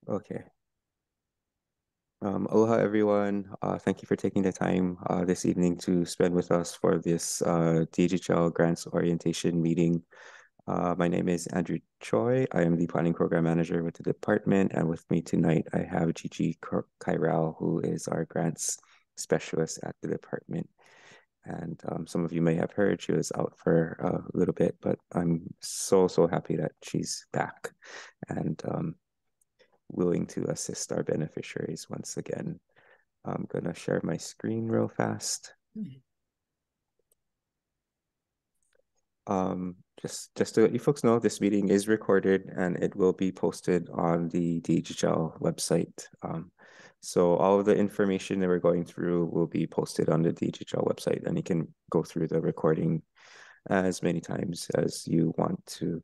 Okay. Aloha, everyone. Thank you for taking the time this evening to spend with us for this DHHL Grants Orientation meeting. My name is Andrew Choi. I am the Planning Program Manager with the department, and with me tonight I have Gigi Kairal, who is our Grants Specialist at the department. And some of you may have heard she was out for a little bit, but I'm so happy that she's back. And willing to assist our beneficiaries once again. I'm gonna share my screen real fast. Just to let you folks know, this meeting is recorded and it will be posted on the DHHL website. So all of the information that we're going through will be posted on the DHHL website, and you can go through the recording as many times as you want to.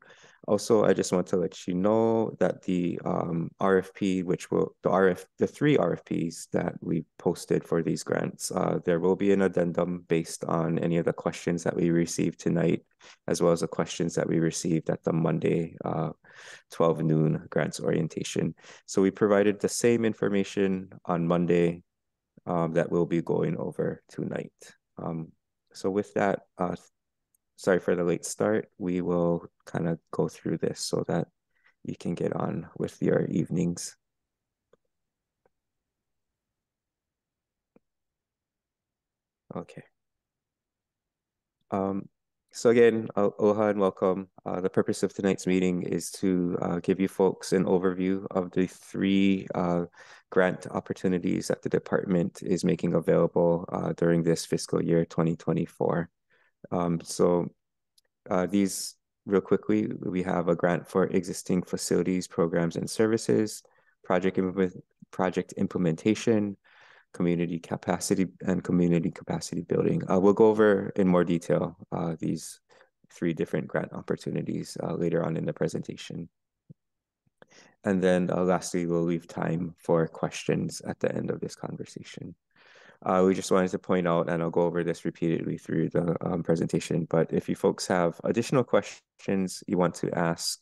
Also, I just want to let you know that the RFP, the three RFPs that we posted for these grants, there will be an addendum based on any of the questions that we received tonight, as well as the questions that we received at the Monday 12 noon grants orientation. So we provided the same information on Monday that we'll be going over tonight. So with that, sorry for the late start. We will kind of go through this so that you can get on with your evenings. Okay. So again, aloha and welcome. The purpose of tonight's meeting is to give you folks an overview of the three grant opportunities that the department is making available during this fiscal year 2024. These, real quickly, we have a grant for existing facilities, programs, and services, project implementation, community capacity building. We'll go over in more detail these three different grant opportunities later on in the presentation. And then lastly, we'll leave time for questions at the end of this conversation. We just wanted to point out, and I'll go over this repeatedly through the presentation, but if you folks have additional questions you want to ask,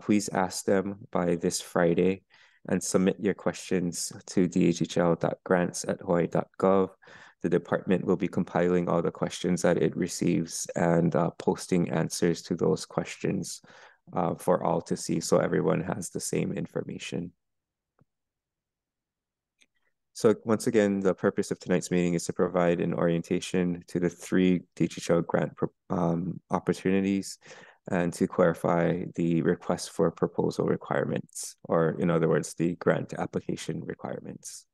please ask them by this Friday and submit your questions to dhhl.grants@hawaii.gov. The department will be compiling all the questions that it receives and posting answers to those questions for all to see, so everyone has the same information. So once again, the purpose of tonight's meeting is to provide an orientation to the three DHHL grant opportunities and to clarify the request for proposal requirements, or in other words, the grant application requirements.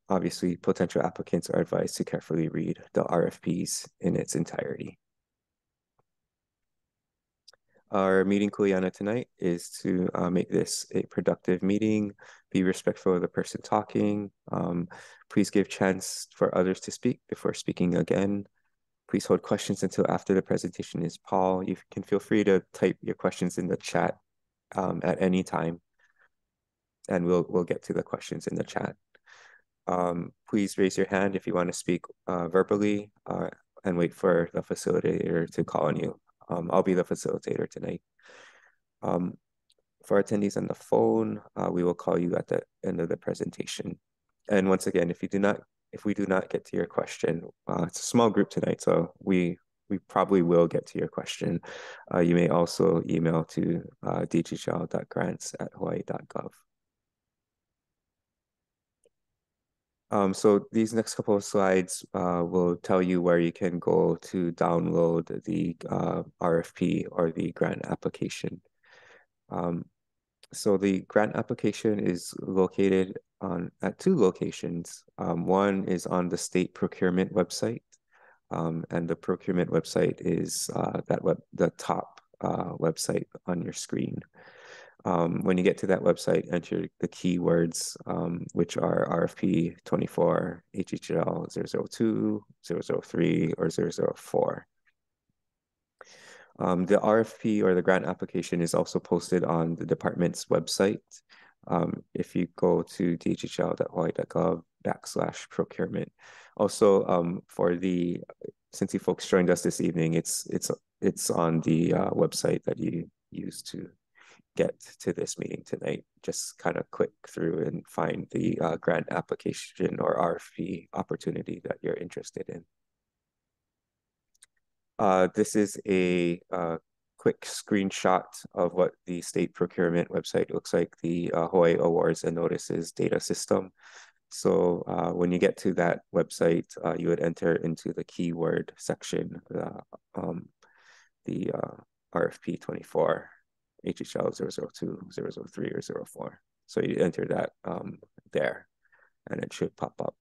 Obviously, potential applicants are advised to carefully read the RFPs in its entirety. Our meeting kuleana tonight is to make this a productive meeting, be respectful of the person talking. Please give chance for others to speak before speaking again. Please hold questions until after the presentation is Paul. You can feel free to type your questions in the chat at any time, and we'll get to the questions in the chat. Please raise your hand if you want to speak verbally and wait for the facilitator to call on you. I'll be the facilitator tonight. For attendees on the phone, we will call you at the end of the presentation. And once again, if we do not get to your question, it's a small group tonight, so we probably will get to your question. You may also email to dhhl.grants@hawaii.gov. So these next couple of slides will tell you where you can go to download the RFP or the grant application. So the grant application is located at two locations. One is on the state procurement website, and the procurement website is the top website on your screen. When you get to that website, enter the keywords, which are RFP 24, HHL 002, 003, or 004. The RFP or the grant application is also posted on the department's website. If you go to dhhl.hawaii.gov/procurement. Also, since you folks joined us this evening, it's on the website that you used to get to this meeting tonight. Just kind of click through and find the grant application or RFP opportunity that you're interested in. This is a quick screenshot of what the state procurement website looks like, the Hawaii Awards and Notices data system. So when you get to that website, you would enter into the keyword section, the RFP 24, HHL 002, 003, or 04. So you enter that there, and it should pop up.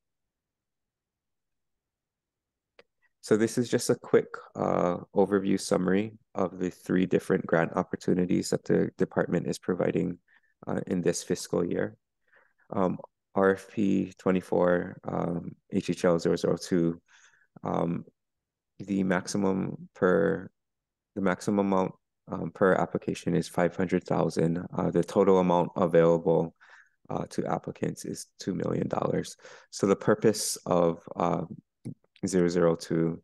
So this is just a quick overview summary of the 3 different grant opportunities that the department is providing in this fiscal year. RFP 24, HHL 002, the maximum amount per application is $500,000. The total amount available to applicants is $2 million. So the purpose of 002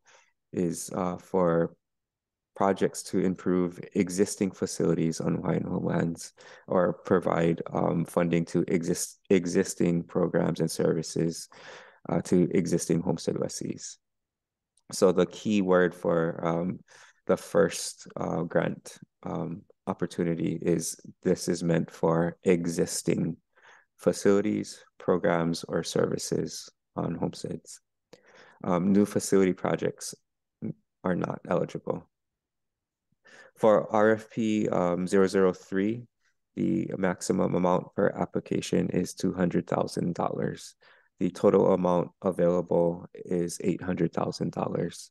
is for projects to improve existing facilities on Hawaiian homelands or provide funding to existing programs and services to existing homestead lessees. So the key word for the first grant opportunity is this is meant for existing facilities, programs, or services on homesteads. New facility projects are not eligible. For RFP 003, the maximum amount per application is $200,000. The total amount available is $800,000.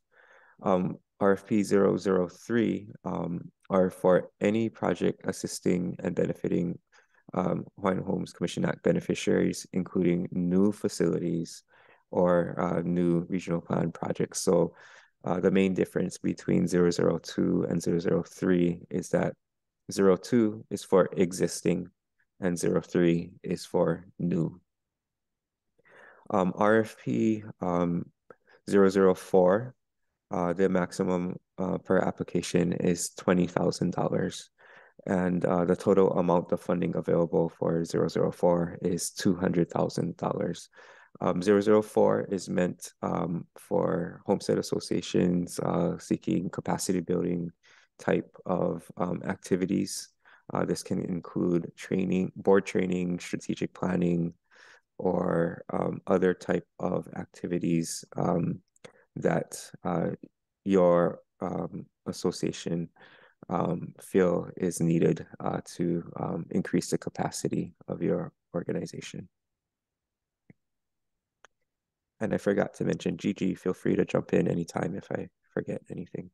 RFP 003 are for any project assisting and benefiting Hawaiian Homes Commission Act beneficiaries, including new facilities or new regional plan projects. So the main difference between 002 and 003 is that 02 is for existing and 03 is for new. RFP 004, the maximum per application is $20,000. And the total amount of funding available for 004 is $200,000. 004 is meant for homestead associations seeking capacity building type of activities. This can include training, board training, strategic planning, or other type of activities that your association feel is needed to increase the capacity of your organization. And I forgot to mention, Gigi, feel free to jump in anytime if I forget anything.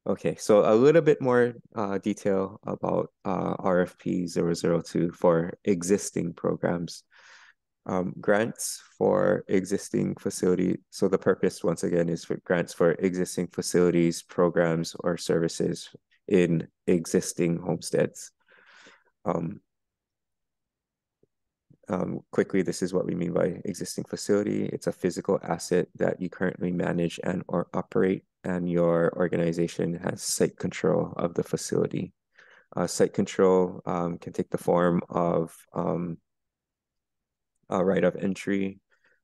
Okay, so a little bit more detail about RFP 002 for existing programs. Grants for existing facility. So the purpose, once again, is for grants for existing facilities, programs, or services in existing homesteads. Quickly, this is what we mean by existing facility. It's a physical asset that you currently manage and or operate, and your organization has site control of the facility. Site control can take the form of a right of entry,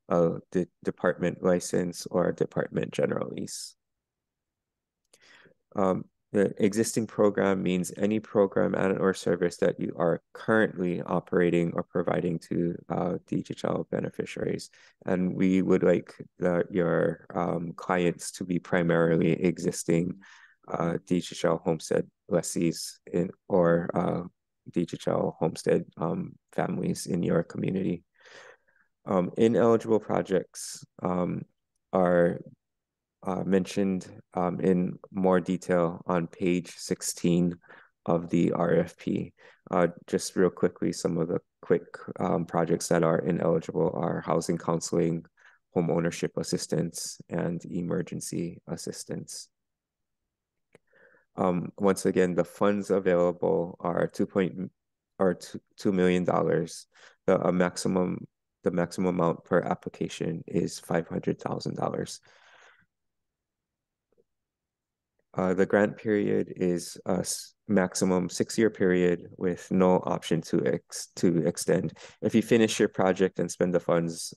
a department license, or a department general lease. The existing program means any program and or service that you are currently operating or providing to DHHL beneficiaries. And we would like your clients to be primarily existing DHHL homestead lessees or DHHL homestead families in your community. Ineligible projects are mentioned in more detail on page 16 of the RFP. Just real quickly, some of the quick projects that are ineligible are housing counseling, home ownership assistance, and emergency assistance. Once again, the funds available are $2 million. The maximum amount per application is $500,000. The grant period is a maximum 6-year period with no option to extend. If you finish your project and spend the funds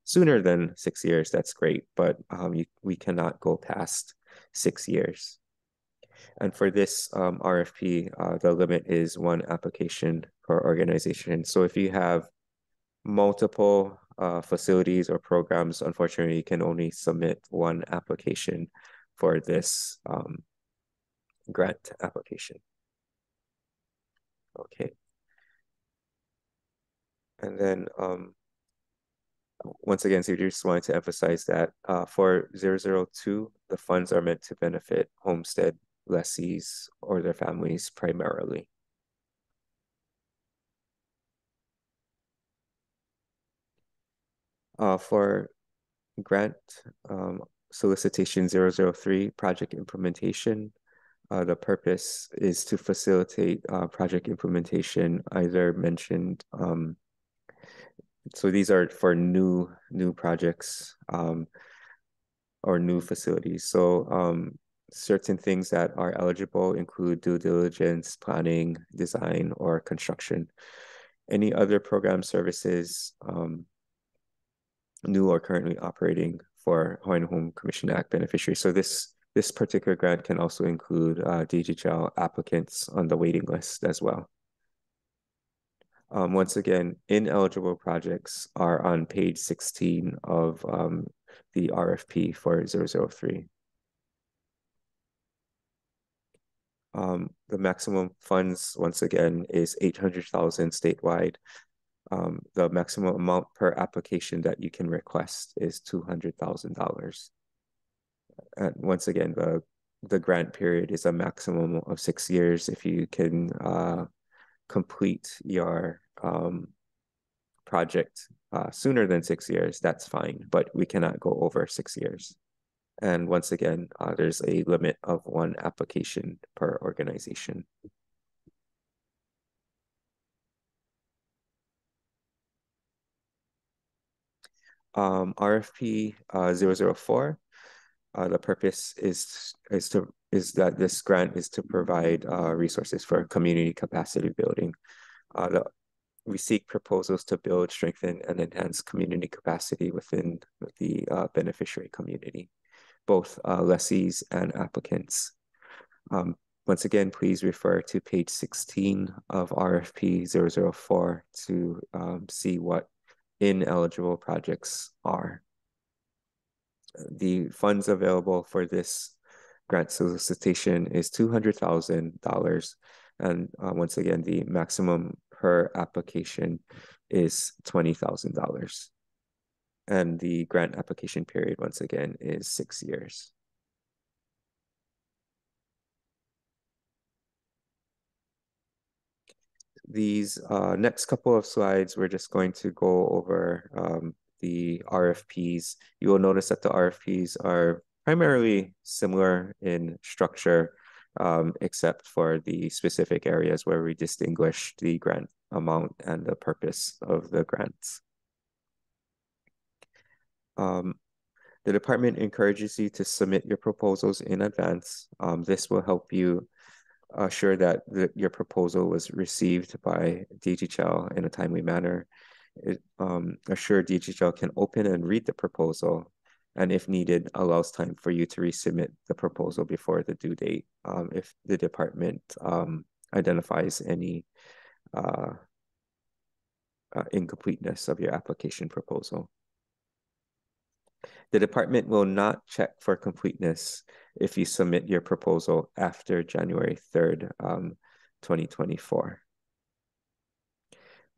sooner than 6 years, that's great, but we cannot go past 6 years. And for this RFP, the limit is 1 application per organization. So if you have multiple facilities or programs, unfortunately, you can only submit 1 application for this grant application. Okay. And then once again, so we just wanted to emphasize that for 002, the funds are meant to benefit homestead lessees or their families primarily. For grant solicitation 003, project implementation, the purpose is to facilitate project implementation, either mentioned. So these are for new projects or new facilities. So certain things that are eligible include due diligence, planning, design, or construction. Any other program services new or currently operating for Hawaiian Home Commission Act beneficiaries. So this particular grant can also include DHHL applicants on the waiting list as well. Once again, ineligible projects are on page 16 of the RFP for 003. The maximum funds, once again, is 800,000 statewide. The maximum amount per application that you can request is $200,000. And once again, the grant period is a maximum of 6 years. If you can complete your project sooner than 6 years, that's fine, but we cannot go over 6 years. And once again, there's a limit of 1 application per organization. RFP 004, the purpose is that this grant is to provide resources for community capacity building. We seek proposals to build, strengthen, and enhance community capacity within the beneficiary community, both lessees and applicants. Once again, please refer to page 16 of RFP 004 to see what ineligible projects are. The funds available for this grant solicitation is $200,000. And once again, the maximum per application is $20,000. And the grant application period, once again, is 6 years. These next couple of slides, we're just going to go over the RFPs. You will notice that the RFPs are primarily similar in structure, except for the specific areas where we distinguish the grant amount and the purpose of the grants. The department encourages you to submit your proposals in advance. This will help you assure that your proposal was received by DHHL in a timely manner. Assure DHHL can open and read the proposal, and if needed, allows time for you to resubmit the proposal before the due date if the department identifies any incompleteness of your application proposal. The department will not check for completeness if you submit your proposal after January 3rd, 2024.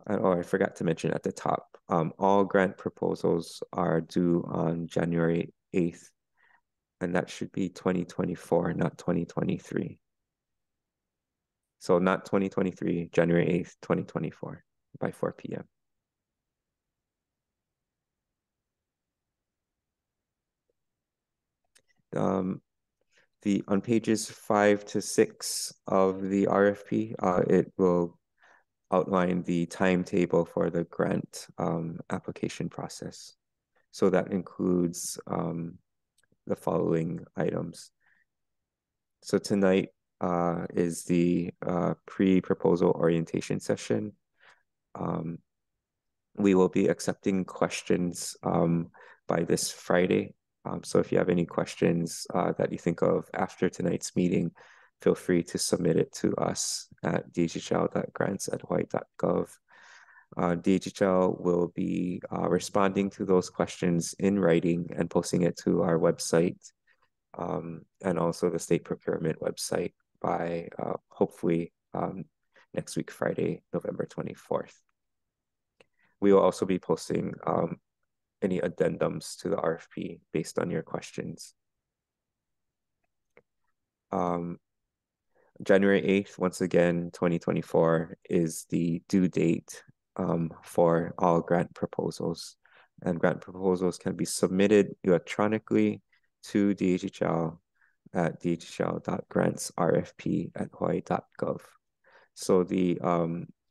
Oh, I forgot to mention at the top, all grant proposals are due on January 8th, and that should be 2024, not 2023. So not 2023, January 8th, 2024 by 4 p.m. On pages 5 to 6 of the RFP, it will outline the timetable for the grant application process. So that includes the following items. So tonight is the pre-proposal orientation session. We will be accepting questions by this Friday. So if you have any questions that you think of after tonight's meeting, feel free to submit it to us at dhl.grants@hawaii.gov. DHHL will be responding to those questions in writing and posting it to our website and also the state procurement website by hopefully next week, Friday, November 24th. We will also be posting any addendums to the RFP based on your questions. January 8th, once again, 2024 is the due date for all grant proposals. And grant proposals can be submitted electronically to DHHL at dhhl.grantsrfp@hawaii.gov. So the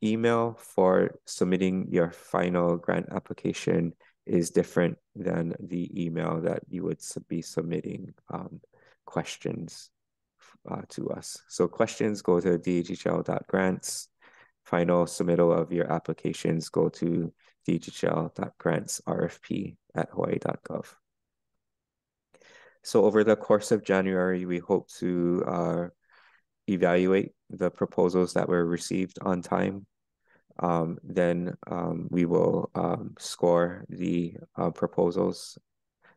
email for submitting your final grant application is different than the email that you would be submitting questions to us. So questions go to dhhl.grants. Final submittal of your applications go to dhhl.grantsrfp@hawaii.gov. So over the course of January, we hope to evaluate the proposals that were received on time. Then we will score the proposals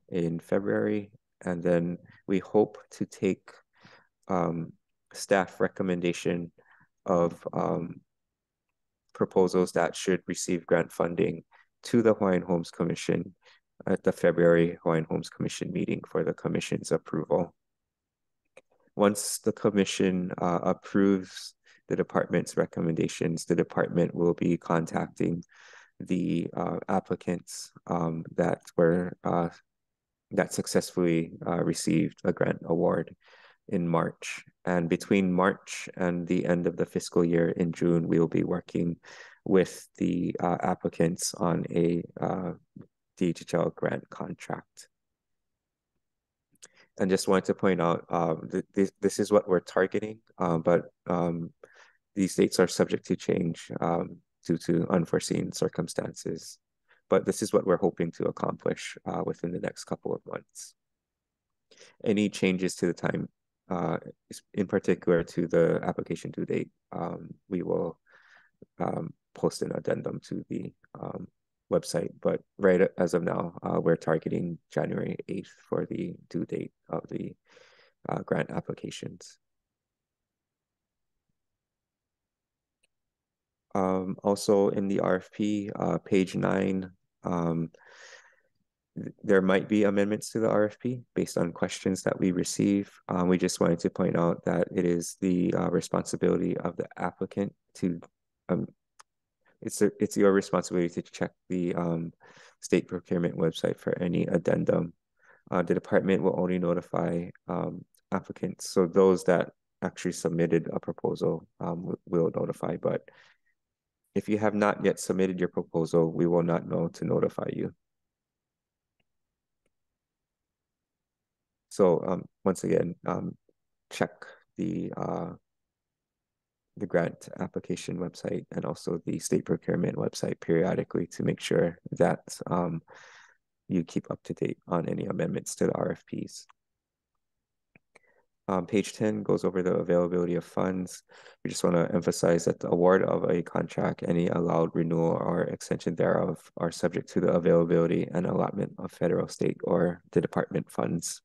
in February, and then we hope to take staff recommendation of proposals that should receive grant funding to the Hawaiian Homes Commission at the February Hawaiian Homes Commission meeting for the Commission's approval. Once the Commission approves the Department's recommendations, the Department will be contacting the applicants that successfully received a grant award in March. And between March and the end of the fiscal year in June, we will be working with the applicants on a DHHL grant contract. And just wanted to point out, this is what we're targeting, but these dates are subject to change due to unforeseen circumstances. But this is what we're hoping to accomplish within the next couple of months. Any changes to the time, in particular to the application due date, we will post an addendum to the website, but right as of now, we're targeting January 8th for the due date of the grant applications. Also in the RFP, page 9, there might be amendments to the RFP based on questions that we receive. We just wanted to point out that it is the responsibility of the applicant to it's your responsibility to check the state procurement website for any addendum. The department will only notify applicants. So those that actually submitted a proposal will notify, but if you have not yet submitted your proposal, we will not know to notify you. So once again, check the grant application website and also the state procurement website periodically to make sure that you keep up to date on any amendments to the RFPs. Page 10 goes over the availability of funds. We just want to emphasize that the award of a contract, any allowed renewal or extension thereof are subject to the availability and allotment of federal, state, or the department funds.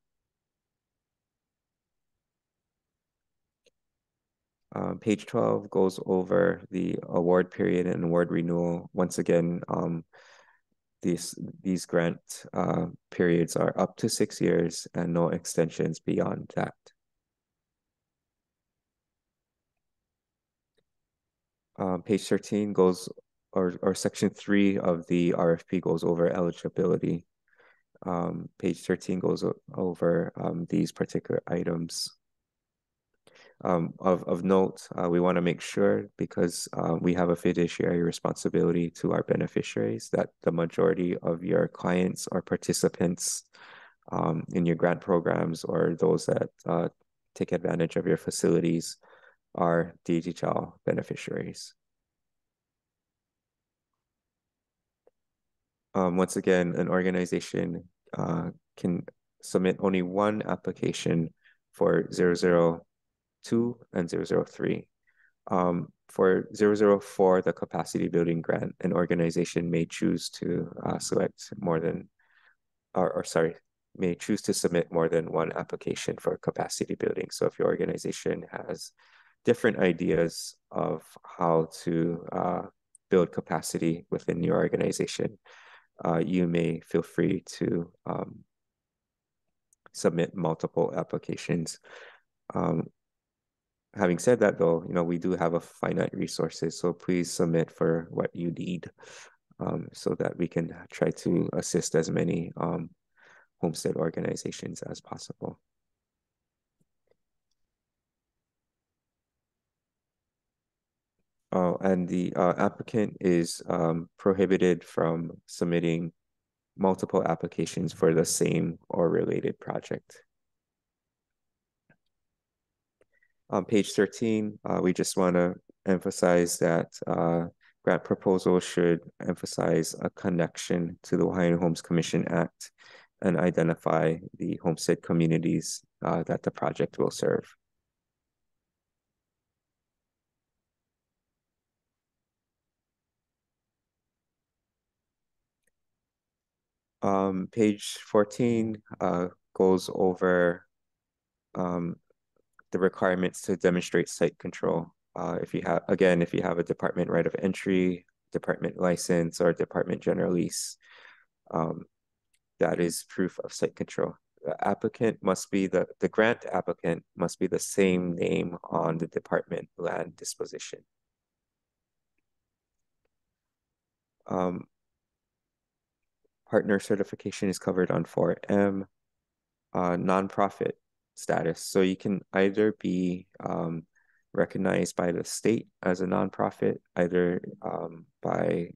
Page 12 goes over the award period and award renewal. Once again, these grant periods are up to 6 years and no extensions beyond that. Page 13 goes, or section 3 of the RFP goes over eligibility. Page 13 goes over these particular items. Of note, we want to make sure, because we have a fiduciary responsibility to our beneficiaries, that the majority of your clients or participants in your grant programs or those that take advantage of your facilities are DHHL beneficiaries. Once again, an organization can submit only one application for 002 and 003. For 004, the capacity building grant, an organization may choose to select more than, may choose to submit more than one application for capacity building. So if your organization has different ideas of how to build capacity within your organization, you may feel free to submit multiple applications. Having said that, though, we do have a finite resources, so please submit for what you need so that we can try to assist as many homestead organizations as possible. Oh, and the applicant is prohibited from submitting multiple applications for the same or related project. On page 13, we just want to emphasize that grant proposals should emphasize a connection to the Hawaiian Homes Commission Act and identify the homestead communities that the project will serve. Page 14 goes over the requirements to demonstrate site control. If you have a department right of entry, department license, or department general lease, that is proof of site control. The grant applicant must be the same name on the department land disposition. Partner certification is covered on 4M. Nonprofit status. So you can either be recognized by the state as a nonprofit, either by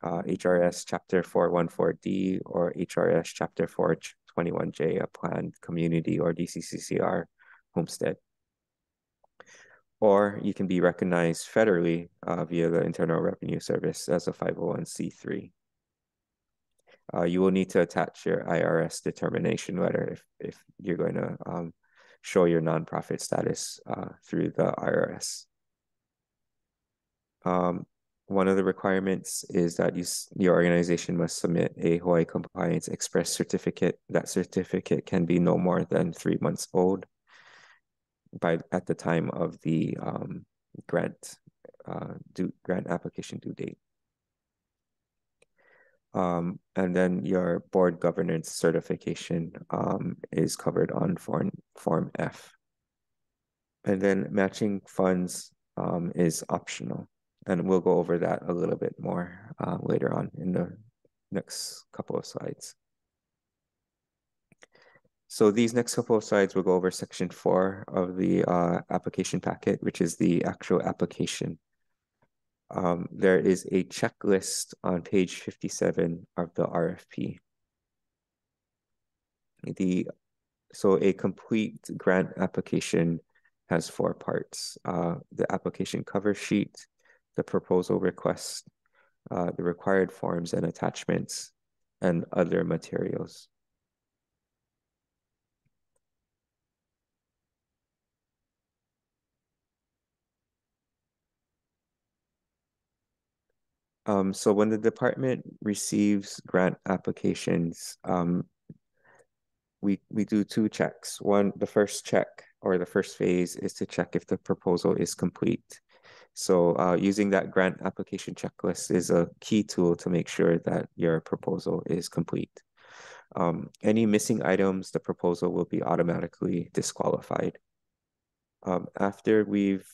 HRS Chapter 414D or HRS Chapter 421J, a planned community, or DCCCR homestead. Or you can be recognized federally via the Internal Revenue Service as a 501c3. You will need to attach your IRS determination letter if you're going to show your nonprofit status through the IRS. One of the requirements is that your organization must submit a Hawaii Compliance Express certificate. That certificate can be no more than 3 months old at the time of the grant application due date. And then your board governance certification is covered on Form F. And then matching funds is optional. And we'll go over that a little bit more later on in the next couple of slides. So these next couple of slides will go over section 4 of the application packet, which is the actual application. There is a checklist on page 57 of the RFP. So a complete grant application has 4 parts. The application cover sheet, the proposal request, the required forms and attachments, and other materials. So when the department receives grant applications, we do 2 checks. The first check or the first phase is to check if the proposal is complete. So using that grant application checklist is a key tool to make sure that your proposal is complete. Any missing items, the proposal will be automatically disqualified. After we've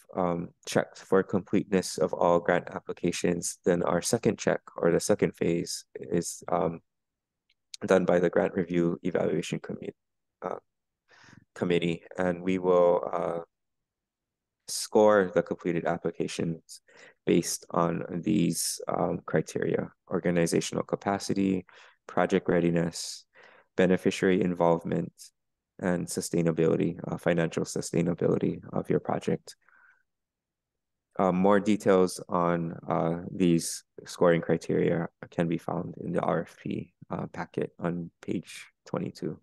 checked for completeness of all grant applications, then our second check or the second phase is done by the Grant Review Evaluation Committee, and we will score the completed applications based on these criteria: organizational capacity, project readiness, beneficiary involvement, and sustainability, financial sustainability of your project. More details on these scoring criteria can be found in the RFP packet on page 22.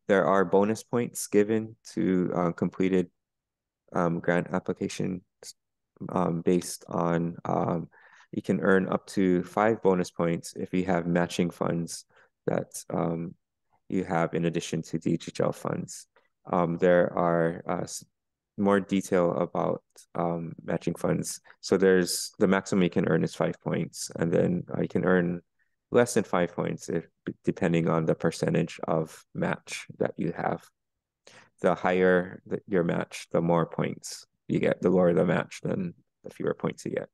There are bonus points given to completed grant applications based on you can earn up to 5 bonus points if you have matching funds that you have in addition to DHHL funds. There are more detail about matching funds. So there's the maximum you can earn is 5 points, and then you can earn less than 5 points if depending on the percentage of match that you have. The higher your match, the more points you get. The lower the match, then the fewer points you get.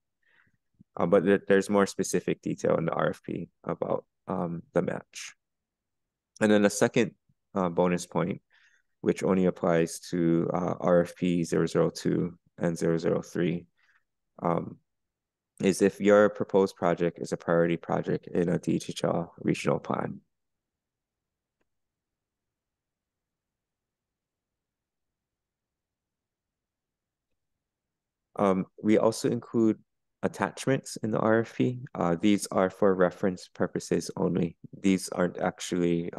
But there's more specific detail in the RFP about the match. And then the second bonus point, which only applies to RFP 002 and 003, is if your proposed project is a priority project in a DHHL regional plan. We also include attachments in the RFP. These are for reference purposes only. These aren't actually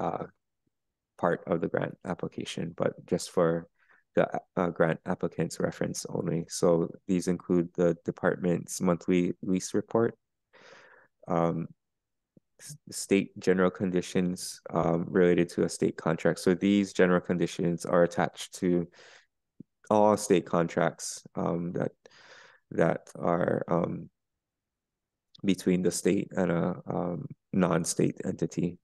part of the grant application, but just for the grant applicant's reference only. So these include the department's monthly lease report, state general conditions related to a state contract. So these general conditions are attached to all state contracts that are between the state and a non-state entity.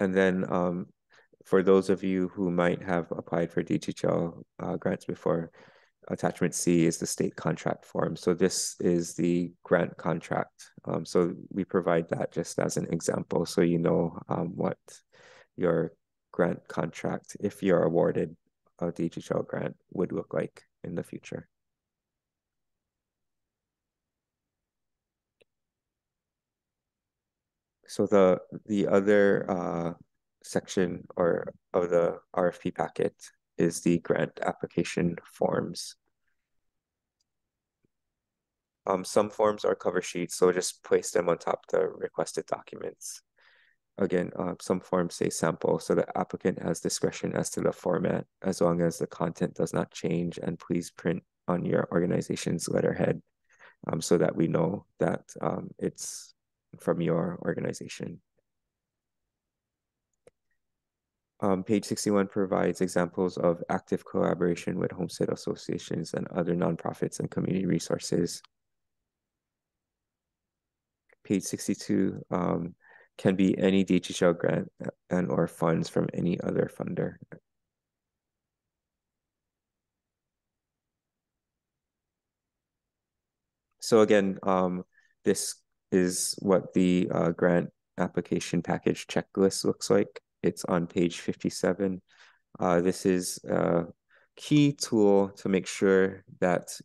And then for those of you who might have applied for DHHL grants before, attachment C is the state contract form. So this is the grant contract. So we provide that just as an example, so you know what your grant contract, if you're awarded a DHHL grant, would look like in the future. So the other section of the RFP packet is the grant application forms. Some forms are cover sheets, so just place them on top of the requested documents. Again, some forms say sample, so the applicant has discretion as to the format as long as the content does not change, and please print on your organization's letterhead so that we know that it's from your organization. Page 61 provides examples of active collaboration with homestead associations and other nonprofits and community resources. Page 62 can be any DHHL grant and or funds from any other funder. So again, this is what the grant application package checklist looks like. It's on page 57. This is a key tool to make sure that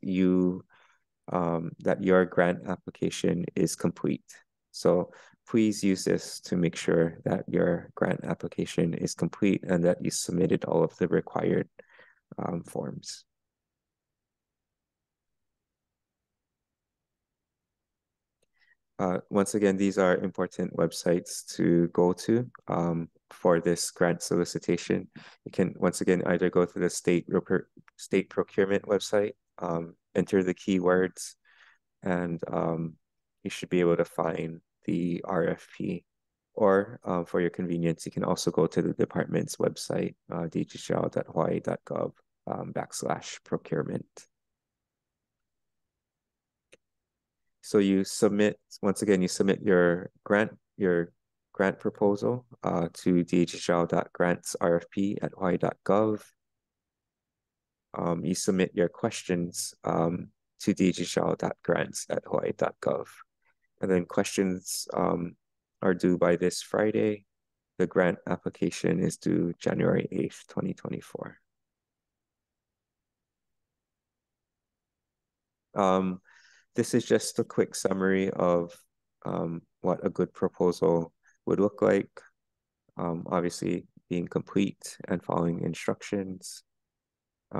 that your grant application is complete. So please use this to make sure that your grant application is complete and that you submitted all of the required forms. Once again, these are important websites to go to for this grant solicitation. You can, once again, either go to the state procurement website, enter the keywords, and you should be able to find the RFP. Or for your convenience, you can also go to the department's website, dhhl.hawaii.gov/procurement. So you submit, once again, you submit your grant proposal to dhhl.grantsrfp@hawaii.gov. You submit your questions to dhhl.grants@hawaii.gov. And then questions are due by this Friday. The grant application is due January 8th, 2024. This is just a quick summary of what a good proposal would look like. Obviously being complete and following instructions,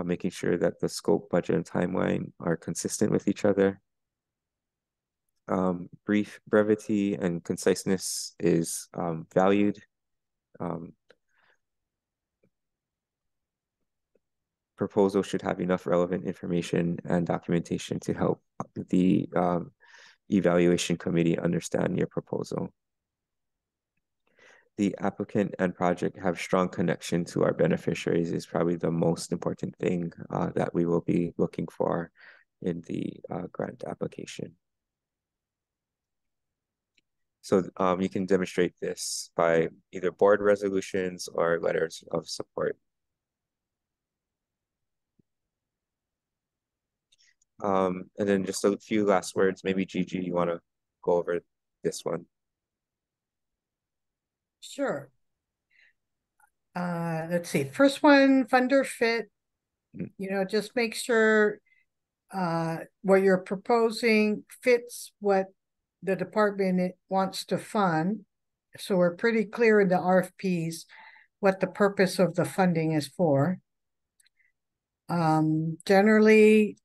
making sure that the scope, budget, and timeline are consistent with each other. Brevity and conciseness is valued. Proposal should have enough relevant information and documentation to help the evaluation committee understand your proposal. The applicant and project have strong connection to our beneficiaries is probably the most important thing that we will be looking for in the grant application. So you can demonstrate this by either board resolutions or letters of support. And then just a few last words, maybe Gigi, you want to go over this one? Sure. Let's see. First one, funder fit. You know, just make sure what you're proposing fits what the department wants to fund. So we're pretty clear in the RFPs what the purpose of the funding is for. Generally,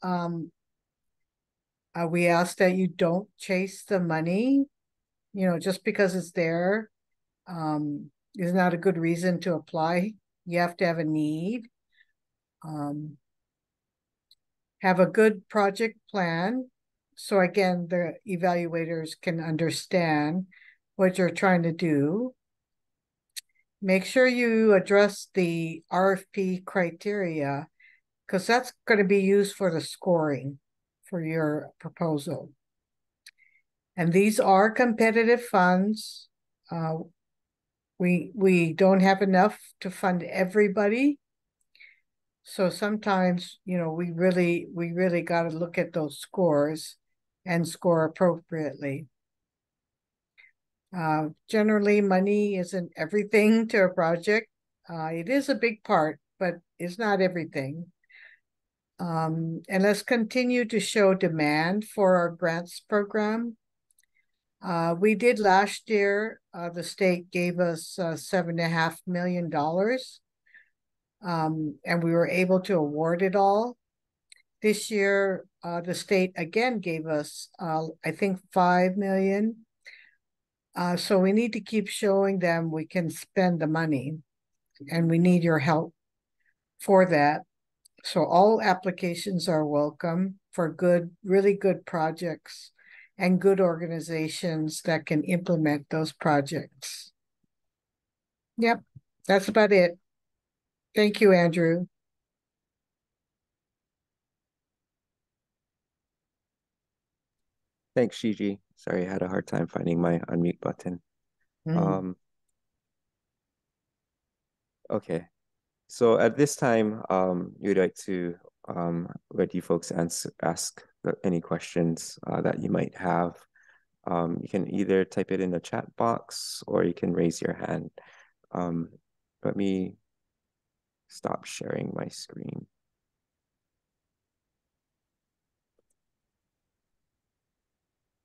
we ask that you don't chase the money, you know, just because it's there is not a good reason to apply. You have to have a need. Have a good project plan. So again, the evaluators can understand what you're trying to do. Make sure you address the RFP criteria because that's going to be used for the scoring for your proposal. And these are competitive funds. We don't have enough to fund everybody. So sometimes, you know, we really got to look at those scores and score appropriately. Generally, money isn't everything to a project. It is a big part, but it's not everything. And let's continue to show demand for our grants program. We did last year, the state gave us $7.5 million. And we were able to award it all. This year, the state again gave us, I think, $5 million. So we need to keep showing them we can spend the money, and we need your help for that. So all applications are welcome for good, really good projects and good organizations that can implement those projects. Yep, that's about it. Thank you, Andrew. Thanks, Gigi. Sorry, I had a hard time finding my unmute button. Okay, so at this time, we'd like to let you folks ask any questions that you might have. You can either type it in the chat box or you can raise your hand. Let me stop sharing my screen.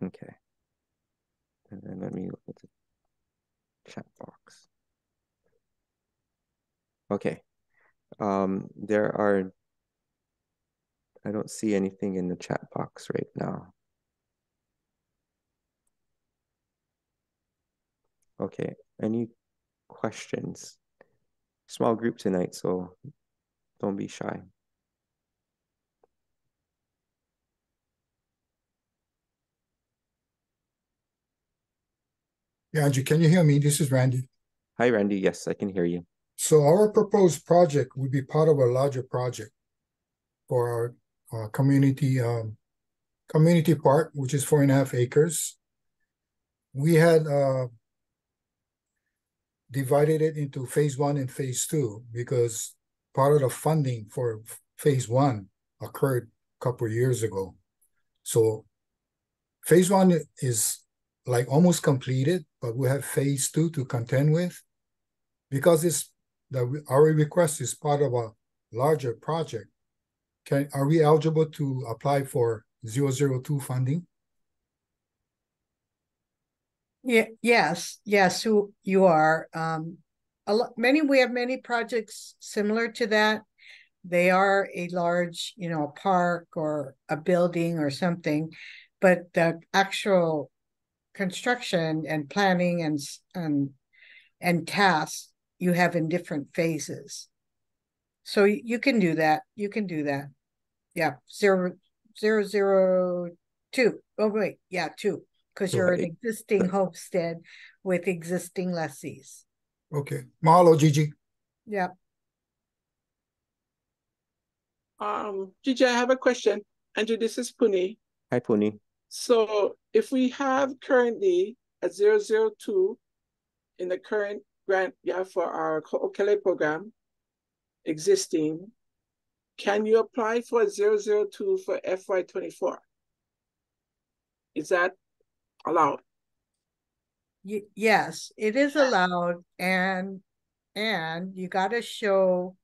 Okay. And then let me look at the chat box. Okay. I don't see anything in the chat box right now. Okay, any questions? Small group tonight, so don't be shy. Yeah, Andrew, can you hear me? This is Randy. Hi, Randy. Yes, I can hear you. So our proposed project would be part of a larger project for our community part, which is 4.5 acres. We had divided it into phase 1 and phase 2 because part of the funding for phase 1 occurred a couple of years ago. So phase 1 is like almost completed, but we have phase 2 to contend with. Because our request is part of a larger project, are we eligible to apply for 002 funding? Yeah, yes, you are. we have many projects similar to that. They are a large, a park or a building or something, but the actual construction and planning and tasks you have in different phases. So you can do that. You can do that. Yeah, 002. Oh wait, yeah, 2, because you're an existing homestead with existing lessees. Okay. Mahalo, Gigi. Yeah. Gigi, I have a question. Andrew, this is Puni. Hi, Puni. So if we have currently a 002 in the current grant, for our Okele program existing, can you apply for a 002 for FY24? Is that allowed? Yes, it is allowed, and you got to show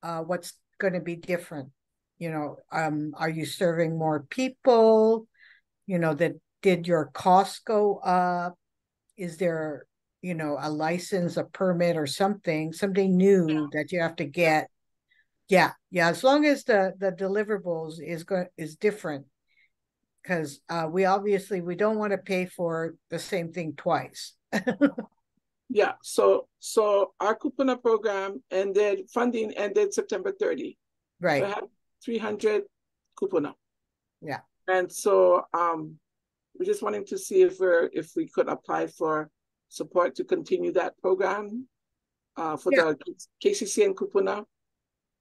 what's going to be different. Are you serving more people? Did your costs go up? Is there, a license, a permit, or something new that you have to get? Yeah. As long as the deliverables is different, because we don't want to pay for the same thing twice. Yeah. So our Kupuna program funding ended September 30. Right. So I have 300 Kupuna. Yeah. And so we're just wanting to see if we could apply for support to continue that program for the KCC and Kupuna.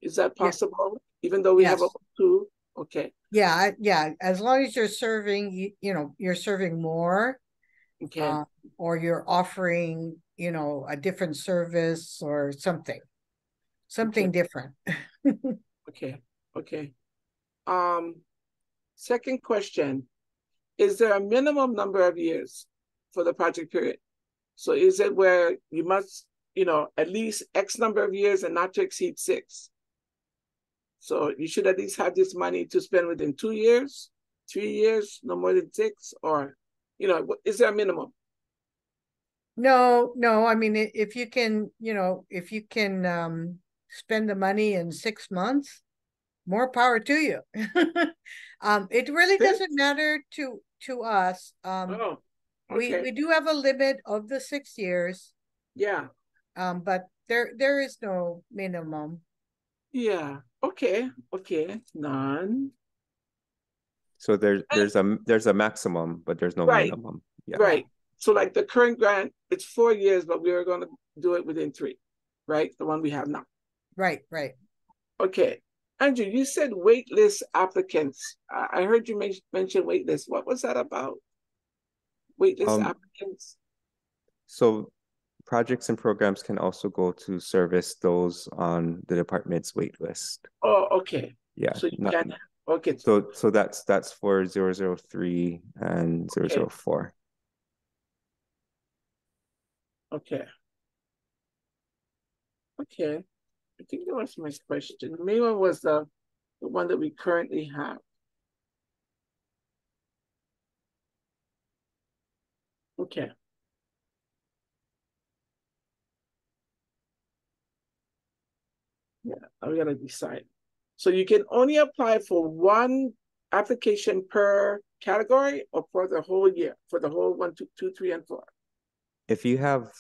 Is that possible? Even though we have a 2? Okay. Yeah. As long as you're serving, you're serving more. Okay. Or you're offering, a different service or something different. Okay. Second question, is there a minimum number of years for the project period? So is it where you must, at least X number of years and not to exceed 6? So you should at least have this money to spend within 2 years, 3 years, no more than 6, or, is there a minimum? No. I mean, if you can, spend the money in 6 months, more power to you. It really doesn't matter to us. Oh, okay. We do have a limit of the 6 years. Yeah. But there is no minimum. Yeah. Okay. None. So there's a maximum, but there's no minimum. Yeah. Right. So like the current grant, it's 4 years, but we are going to do it within 3, right? The one we have now. Right. Okay. Andrew, you said waitlist applicants. I heard you mention waitlist. What was that about? Waitlist applicants? So projects and programs can also go to service those on the department's waitlist. Oh, okay. Yeah. So you can. Okay. So that's for 003 and 004. Okay. I think that was my question. Maybe it was the one that we currently have. Okay. Yeah, we gotta decide. So you can only apply for one application per category, or for the whole year, for the whole 1, 2, 3, and 4. If you have,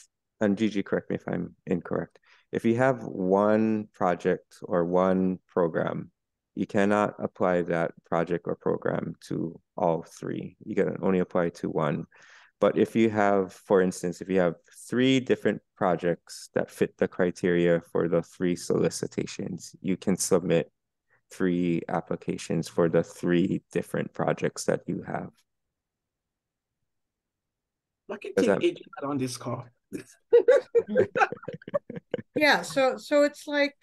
and Gigi, correct me if I'm incorrect, if you have one project or one program, you cannot apply that project or program to all 3. You can only apply to one. But if you have, for instance, if you have 3 different projects that fit the criteria for the 3 solicitations, you can submit 3 applications for the 3 different projects that you have. Lucky team agent on this call. Yeah, so it's like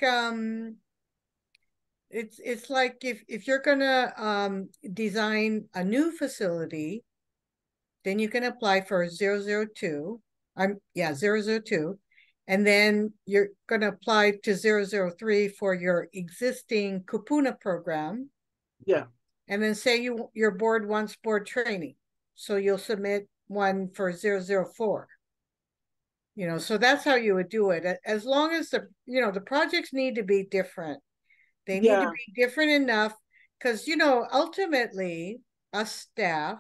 it's like if you're gonna design a new facility, then you can apply for 002. 002. And then you're gonna apply to 003 for your existing Kupuna program. Yeah. And then say your board wants board training. So you'll submit one for 004. You know, so that's how you would do it. As long as the projects need to be different. They need to be different enough because, ultimately, us staff,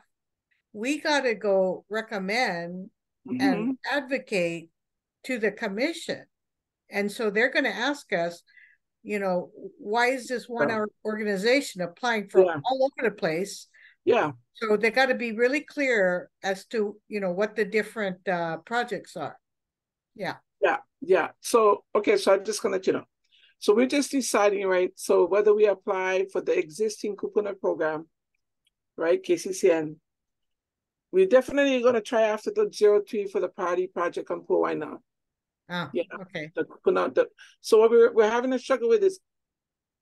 we got to go recommend and advocate to the commission. And so they're going to ask us, why is this one organization applying for all over the place? Yeah. So they got to be really clear as to, what the different projects are. Yeah. Yeah. So, okay, so I'm just going to let you know. So we're just deciding, right? So whether we apply for the existing Kupuna program, right, KCCN, we're definitely going to try after the 03 for the party project on Powai. Oh, yeah. Okay. So what we're having a struggle with is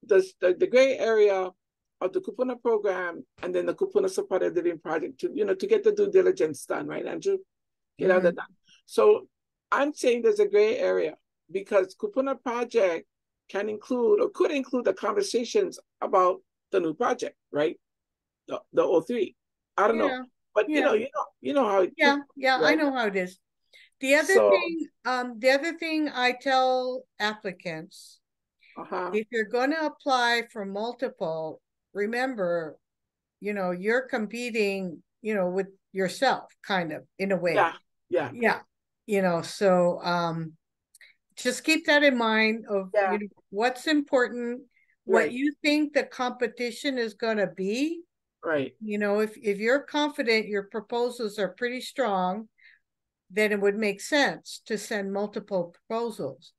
the gray area of the Kupuna program and then the Kupuna supported living project to get the due diligence done, right, Andrew? Get all that done. So I'm saying there's a gray area because Kupuna project can include or could include the conversations about the new project, right? The 03. I don't know. But you know how it Yeah, right? I know how it is. The other thing I tell applicants, if you're going to apply for multiple, remember, you're competing, with yourself kind of in a way. Yeah. So just keep that in mind of what's important, what you think the competition is going to be. Right. If you're confident your proposals are pretty strong, then it would make sense to send multiple proposals.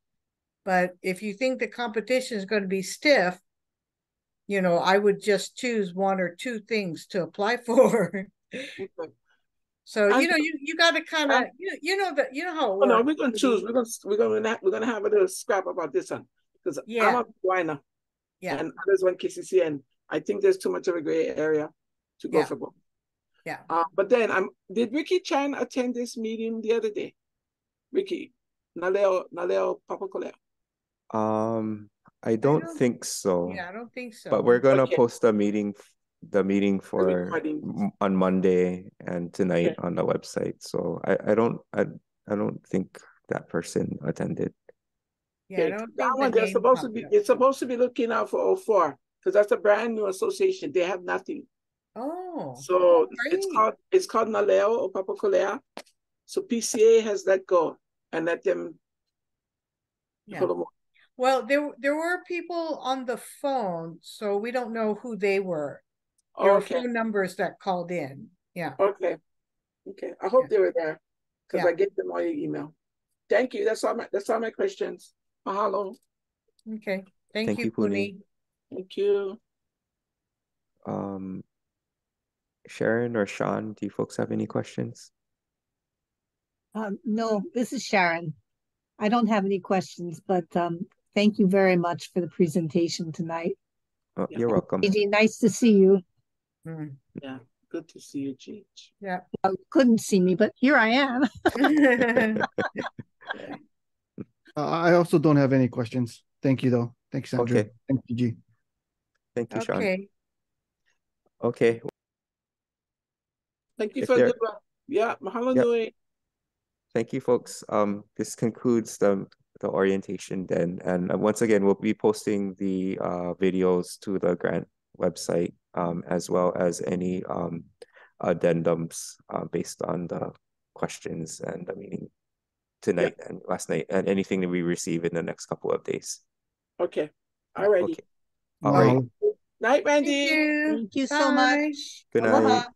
But if you think the competition is going to be stiff, I would just choose one or two things to apply for. Okay. So you got to kind of you know how it works. No, we're gonna choose. We're gonna have a little scrap about this one because I'm a whiner. Yeah. And others want KCC, and I think there's too much of a gray area to go for both. Yeah. But then did Ricky Chan attend this meeting the other day? Ricky, Naleo Papakoleo. I don't think so. Yeah, I don't think so. But we're gonna post the meeting for on Monday and tonight on the website. So I don't think that person attended. Yeah, I don't think it's supposed to be looking out for 04 because that's a brand new association. They have nothing. Oh. So it's called Naleo or Papakolea. So PCA has let go and let them. Yeah. Well, there were people on the phone, so we don't know who they were. There were phone numbers that called in. Yeah. Okay. I hope they were there because I get them all your email. Thank you. That's all my questions. Mahalo. Okay. Thank you, Puni. Thank you. Sharon or Sean, do you folks have any questions? No, this is Sharon. I don't have any questions, but thank you very much for the presentation tonight. You're welcome. Gigi, nice to see you. Yeah, good to see you, Gigi. Yeah. Well, you couldn't see me, but here I am. I also don't have any questions. Thank you, though. Thanks, Andrew. Okay. Thank you, G. Thank you, Sean. Okay. Thank you for the mahalo nui. Thank you, folks. This concludes the orientation then. And once again, we'll be posting the videos to the grant website as well as any addendums based on the questions and the meeting tonight and last night and anything that we receive in the next couple of days. Okay. All righty. All right. Night, Randy. Thank you. Thank you so much. Good night.